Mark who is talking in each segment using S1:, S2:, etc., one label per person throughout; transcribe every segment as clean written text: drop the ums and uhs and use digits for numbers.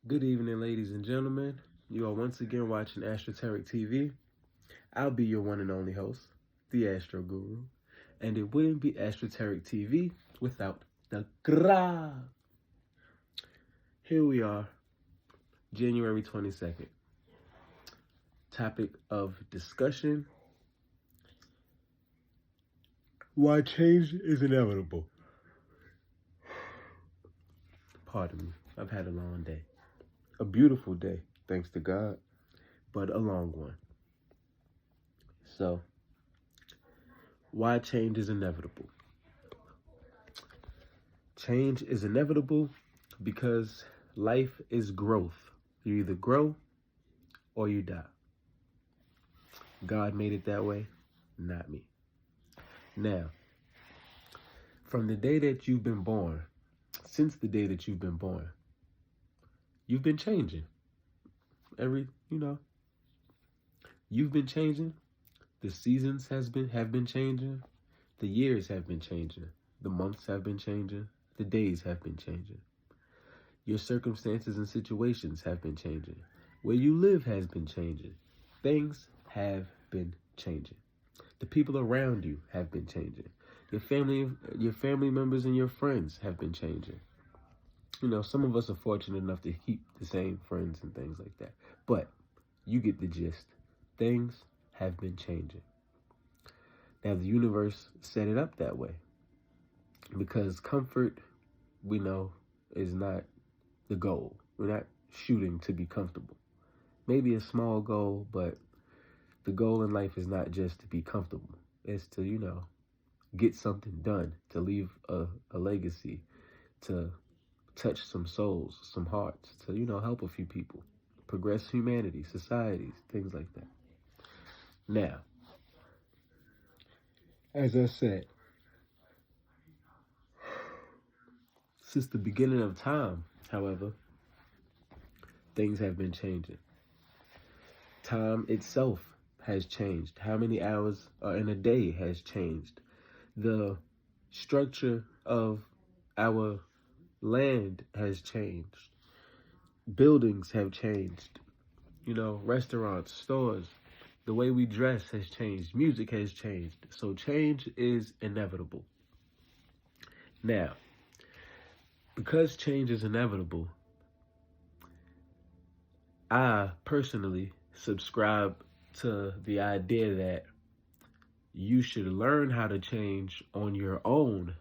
S1: Good evening, ladies and gentlemen. You are once again watching Astroteric TV. I'll be your one and only host, the Astro Guru, and it wouldn't be Astroteric TV without the gra. Here we are, January 22nd. Topic of discussion: why change is inevitable. Pardon me, I've had a long day. A beautiful day, thanks to God, but a long one. So, why change is inevitable? Change is inevitable because life is growth. You either grow or you die. God made it that way, not me. Now, from the day that you've been born, since the day that you've been born, you've been changing. You've been changing. The seasons have been changing. The years have been changing. The months have been changing. The days have been changing. Your circumstances and situations have been changing. Where you live has been changing. Things have been changing. The people around you have been changing. Your family members and your friends have been changing. Some of us are fortunate enough to keep the same friends and things like that. But you get the gist. Things have been changing. Now, the universe set it up that way because comfort, we know, is not the goal. We're not shooting to be comfortable. Maybe a small goal, but the goal in life is not just to be comfortable. It's to, get something done, to leave a legacy, to touch some souls, some hearts, to, help a few people, progress humanity, societies, things like that. Now, as I said, since the beginning of time, however, things have been changing. Time itself has changed. How many hours are in a day has changed. The structure of our land has changed. Buildings have changed. Restaurants, stores, the way we dress has changed. Music has changed. So change is inevitable. Now, because change is inevitable, I personally subscribe to the idea that you should learn how to change on your own.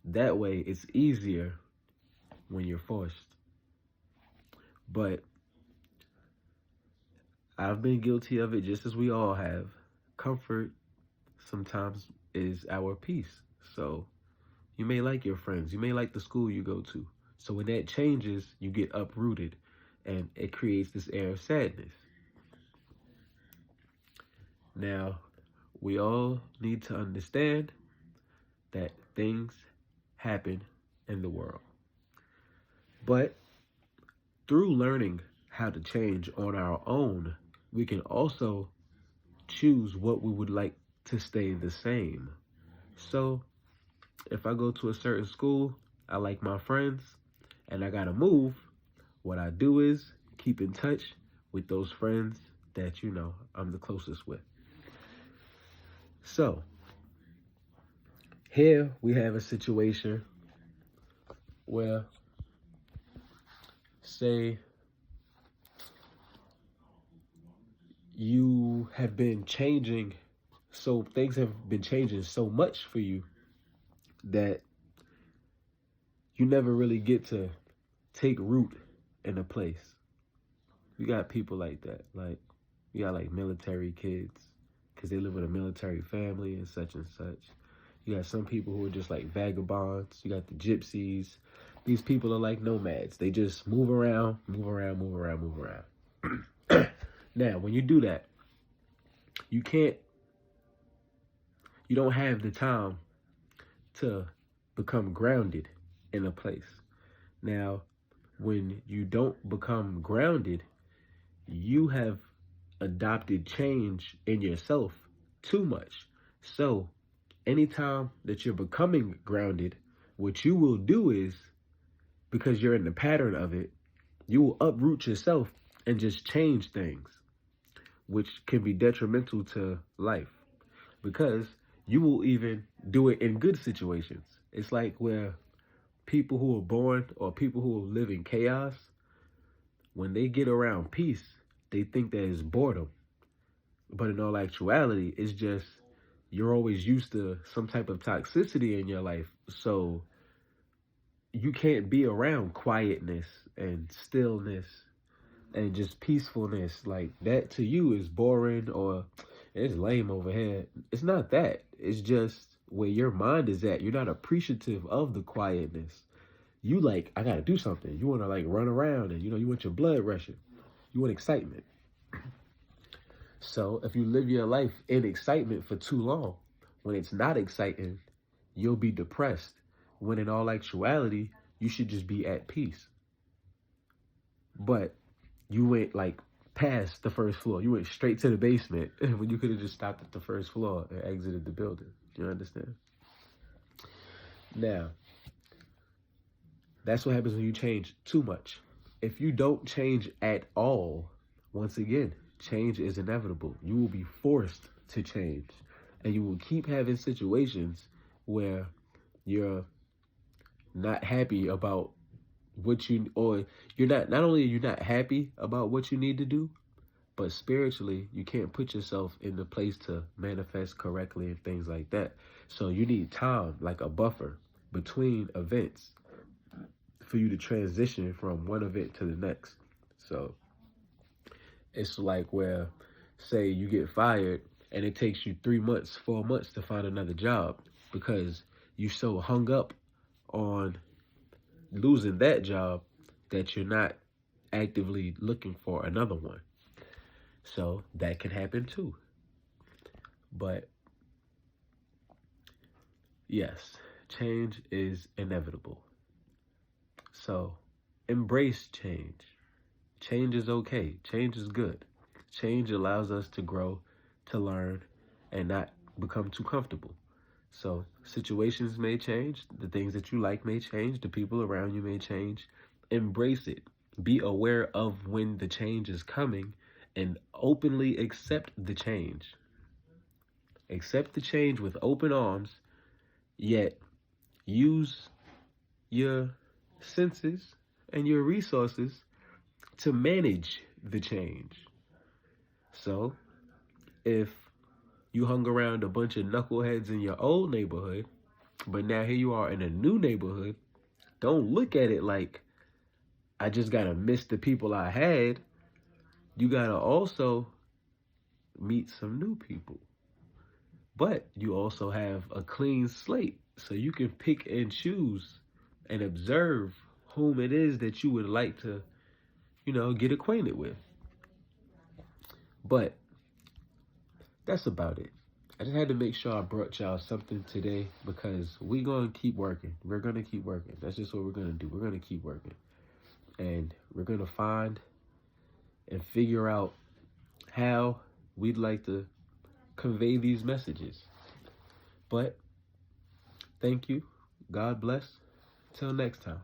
S1: That way it's easier when you're forced. But I've been guilty of it just as we all have. Comfort sometimes is our peace. So you may like your friends. You may like the school you go to. So when that changes, you get uprooted and it creates this air of sadness. Now, we all need to understand that things happen in the world. But through learning how to change on our own, we can also choose what we would like to stay the same. So if I go to a certain school, I like my friends, and I gotta move, what I do is keep in touch with those friends that I'm the closest with. So here we have a situation where, say, you have been changing, so things have been changing so much for you that you never really get to take root in a place. You got people like that. Like, you got like military kids because they live with a military family and such and such. You got some people who are just like vagabonds. You got the gypsies. These people are like nomads. They just move around. Now, when you do that, you don't have the time to become grounded in a place. Now, when you don't become grounded, you have adopted change in yourself too much. So, anytime that you're becoming grounded, what you will do is, because you're in the pattern of it, you will uproot yourself and just change things, which can be detrimental to life because you will even do it in good situations. It's like where people who are born or people who live in chaos, when they get around peace, they think that it's boredom. But in all actuality, it's just you're always used to some type of toxicity in your life. So you can't be around quietness and stillness and just peacefulness. Like that to you is boring or it's lame over here. It's not that. It's just where your mind is at. You're not appreciative of the quietness. You like, I gotta do something. You wanna like run around and you want your blood rushing. You want excitement. So if you live your life in excitement for too long, when it's not exciting, you'll be depressed. When in all actuality, you should just be at peace. But you went like past the first floor. You went straight to the basement when you could have just stopped at the first floor and exited the building. You understand? Now, that's what happens when you change too much. If you don't change at all, once again, change is inevitable. You will be forced to change. And you will keep having situations where you're not happy about what you, or not only are you not happy about what you need to do, but spiritually, you can't put yourself in the place to manifest correctly and things like that. So you need time, like a buffer between events for you to transition from one event to the next. So it's like where, say you get fired and it takes you 3 months, 4 months to find another job because you so hung up on losing that job that you're not actively looking for another one. So that can happen too. But yes, change is inevitable. So embrace change. Change is okay. Change is good. Change allows us to grow, to learn, and not become too comfortable. So situations may change. The things that you like may change. The people around you may change. Embrace it. Be aware of when the change is coming and openly accept the change. Accept the change with open arms, yet use your senses and your resources to manage the change. So, if you hung around a bunch of knuckleheads in your old neighborhood, but now here you are in a new neighborhood, don't look at it like, I just gotta miss the people I had. You gotta also meet some new people. But you also have a clean slate, so you can pick and choose and observe whom it is that you would like to, get acquainted with. But that's about it. I just had to make sure I brought y'all something today because we're going to keep working. We're going to keep working. That's just what we're going to do. We're going to keep working. And we're going to find and figure out how we'd like to convey these messages. But thank you. God bless. Till next time.